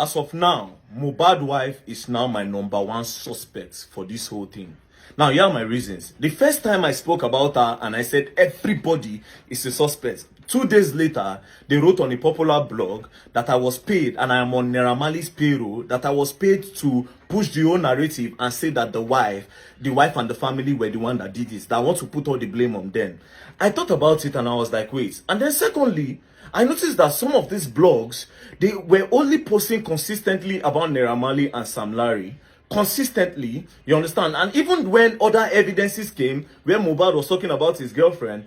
as of now, Mohbad wife is now my #1 suspect for this whole thing. Now, here are my reasons. The first time I spoke about her and I said everybody is a suspect, 2 days later, they wrote on a popular blog that I was paid, and I am on Naira Marley's payroll, that I was paid to push the whole narrative and say that the wife and the family were the one that did this, that I want to put all the blame on them. I thought about it and I was like, wait. And then secondly, I noticed that some of these blogs, they were only posting consistently about Naira Marley and Sam Larry. Consistently, you understand? And even when other evidences came, where Mohbad was talking about his girlfriend,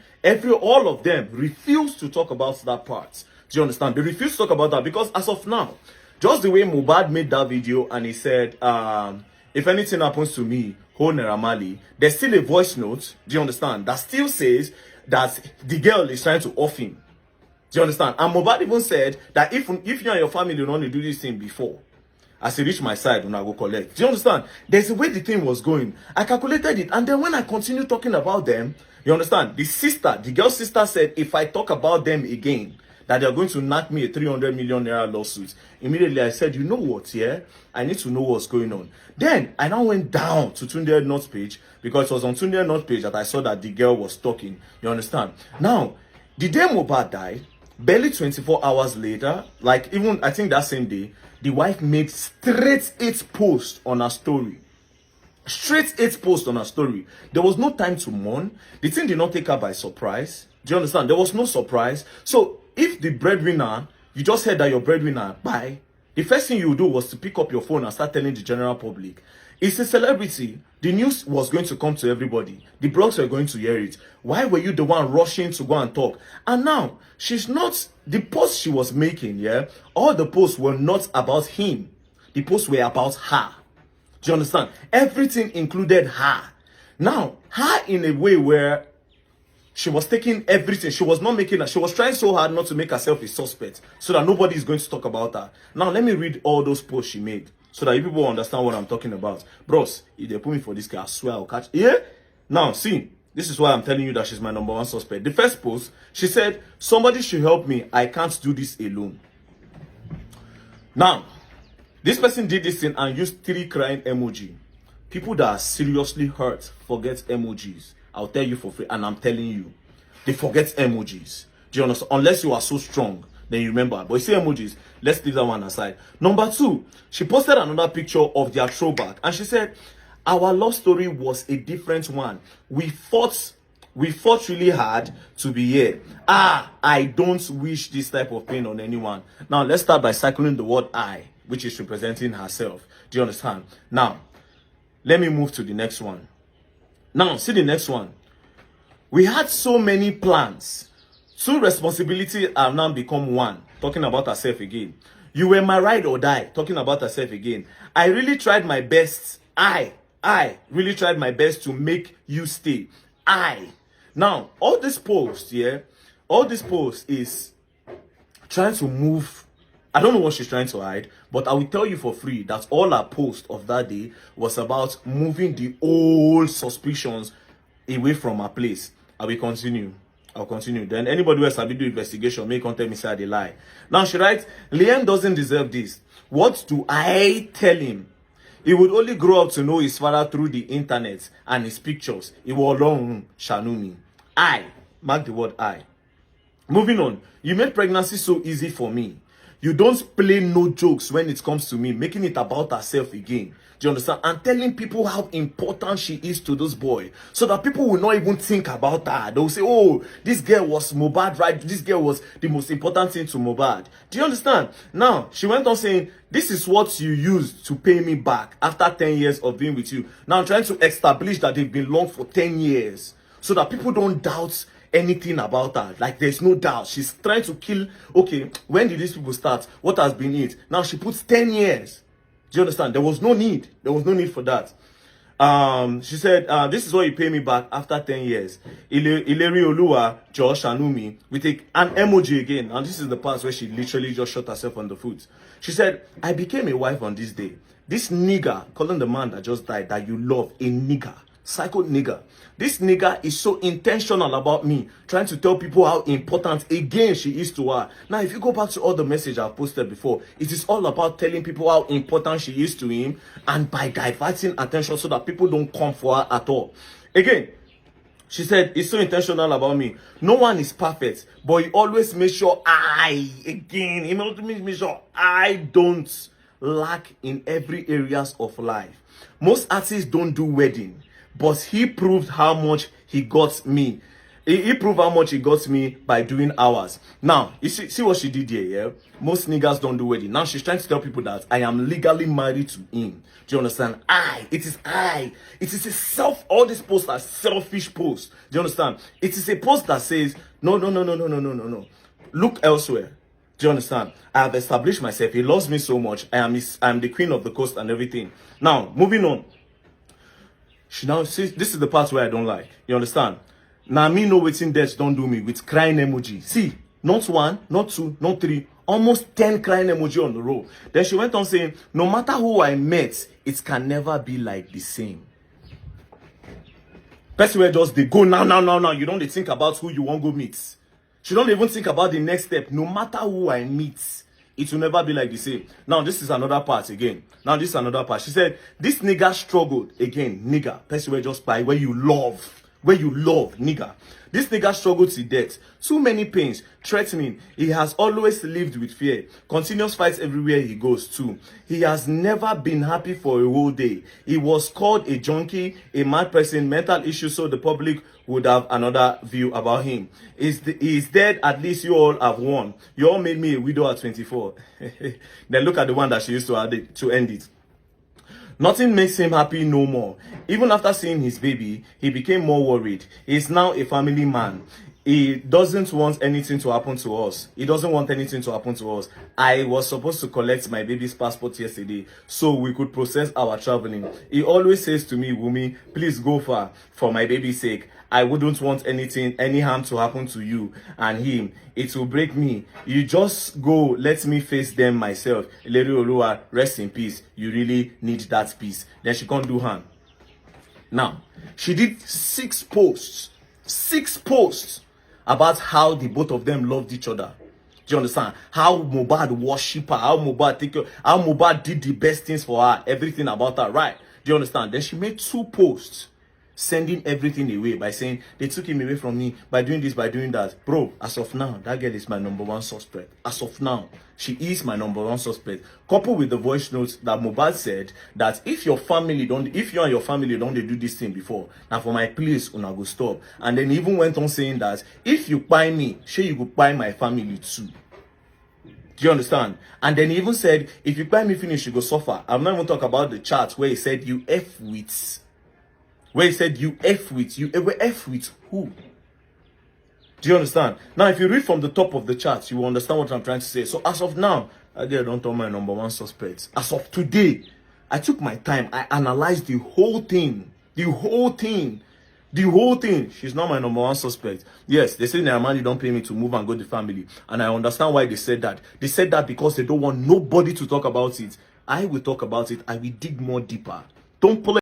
all of them refused to talk about that part. Do you understand? They refused to talk about that because as of now, just the way Mohbad made that video and he said, if anything happens to me, hold Naira Marley, there's still a voice note, do you understand, that still says that the girl is trying to off him. Do you understand? And Mohbad even said that if you and your family don't want to do this thing before, as he reached my side, when I go collect. Do you understand? There's a way the thing was going. I calculated it. And then when I continued talking about them, you understand? The girl's sister said, if I talk about them again, that they're going to knock me a 300 million naira lawsuit. Immediately I said, you know what, yeah? I need to know what's going on. Then I now went down to Tunde North's page, because it was on Tunde North's page that I saw that the girl was talking. You understand? Now, the day Mohbad died, barely 24 hours later, like even I think that same day, the wife made straight 8 posts on her story. Straight 8 posts on her story. There was no time to mourn. The thing did not take her by surprise. Do you understand? There was no surprise. So if the breadwinner, you just heard that your breadwinner, bye, the first thing you would do was to pick up your phone and start telling the general public. It's a celebrity. The news was going to come to everybody. The blogs were going to hear it. Why were you the one rushing to go and talk? And now, she's not, the posts she was making, yeah, all the posts were not about him. The posts were about her. Do you understand? Everything included her. Now, her in a way where she was taking everything. She was not making her. She was trying so hard not to make herself a suspect so that nobody is going to talk about her. Now, let me read all those posts she made so that you people understand what I'm talking about. Bros, if they put me for this guy, I swear I'll catch. Yeah? Now, see, this is why I'm telling you that she's my #1 suspect. The first post, she said, somebody should help me. I can't do this alone. Now, this person did this thing and used 3 crying emoji. People that are seriously hurt forget emojis. I'll tell you for free, and I'm telling you, they forget emojis. Do you understand? Unless you are so strong, then you remember. But you see emojis, let's leave that one aside. Number 2, she posted another picture of their throwback, and she said, our love story was a different one. We fought really hard to be here. I don't wish this type of pain on anyone. Now, let's start by circling the word I, which is representing herself. Do you understand? Now, let me move to the next one. Now, see the next one. We had so many plans. 2 responsibilities have now become 1. Talking about herself again. You were my ride or die. Talking about herself again. I really tried my best. I really tried my best to make you stay. Now, all this post, yeah, all this post is trying to move. I don't know what she's trying to hide, but I will tell you for free that all her post of that day was about moving the old suspicions away from her place. I will continue. I'll continue. Then anybody who has a video investigation may contact me say they lie. Now she writes, Liam doesn't deserve this. What do I tell him? He would only grow up to know his father through the internet and his pictures. He will alone Shanumi. I. Mark the word I. Moving on. You made pregnancy so easy for me. You don't play no jokes when it comes to me, making it about herself again. Do you understand? And telling people how important she is to this boy, so that people will not even think about her. They will say, oh, this girl was Mohbad, right? This girl was the most important thing to Mohbad. Do you understand? Now, she went on saying, this is what you used to pay me back after 10 years of being with you. Now, I'm trying to establish that they've been long for 10 years, so that people don't doubt anything about her. Like, there's no doubt. She's trying to kill. Okay, when did these people start? What has been it? Now she puts 10 years. Do you understand? There was no need. There was no need for that. She said, this is what you pay me back after 10 years. Ileri Oluwa, Josh Anumi, we take an emoji again. And this is the part where she literally just shot herself on the foot. She said, I became a wife on this day. This nigger, calling the man that just died, that you love, a nigger. Psycho nigga. This nigga is so intentional about me, trying to tell people how important again she is to her. Now, if you go back to all the messages I've posted before, it is all about telling people how important she is to him, and by diverting attention so that people don't come for her at all. Again, she said, it's so intentional about me. No one is perfect, but he always makes sure he makes sure I don't lack in every areas of life. Most artists don't do wedding, but he proved how much he got me. He proved how much he got me by doing ours. Now, you see what she did here, yeah? Most niggas don't do wedding. Now she's trying to tell people that I am legally married to him. Do you understand? It is all these posts are selfish posts. Do you understand? It is a post that says, no. Look elsewhere. Do you understand? I have established myself. He loves me so much. I am the queen of the coast and everything. Now, moving on. She now says, this is the part where I don't like. You understand? Now, me know waiting death don't do me with crying emoji. See, not one, not two, not three, almost 10 crying emoji on the row. Then she went on saying, no matter who I met, it can never be like the same. Person where just they go now. You don't think about who you want to go meet. She don't even think about the next step. No matter who I meet, it will never be like the same. Now, this is another part again. She said, this nigga struggled again. Nigga, person where just by where you love, nigga. This nigga struggled to death. Too many pains, threatening. He has always lived with fear. Continuous fights everywhere he goes to. He has never been happy for a whole day. He was called a junkie, a mad person, mental issues, so the public would have another view about him. He's dead, at least you all have won. You all made me a widow at 24. Then look at the one that she used to add to end it. Nothing makes him happy no more. Even after seeing his baby, he became more worried. He is now a family man. He doesn't want anything to happen to us. I was supposed to collect my baby's passport yesterday so we could process our traveling. He always says to me, Wunmi, please go far for my baby's sake. I wouldn't want any harm to happen to you and him. It will break me. You just go, let me face them myself. Lady Olua, rest in peace. You really need that peace. Then she can't do harm. Now, she did 6 posts about how the both of them loved each other. Do you understand? How Mohbad worship her, how Mohbad take her, how Mohbad did the best things for her, everything about her, right? Do you understand? Then she made 2 posts sending everything away by saying they took him away from me by doing this, by doing that. Bro, as of now, that girl is my #1 suspect. As of now, she is my #1 suspect. Coupled with the voice notes that Mohbad said that if you and your family don't do this thing before, now for my place, una go stop. And then he even went on saying that if you buy me, sure you go buy my family too. Do you understand? And then he even said, if you buy me finish, you go suffer. I'm not even talking about the chat where he said you F with. Where he said you F with. You ever F with who? Do you understand? Now, if you read from the top of the chart, you will understand what I'm trying to say. So as of now, I don't tell my #1 suspect. As of today, I took my time. I analyzed the whole thing. She's not my #1 suspect. Yes, they say Naramani don't pay me to move and go to family. And I understand why they said that. They said that because they don't want nobody to talk about it. I will talk about it. I will dig more deeper. Don't pull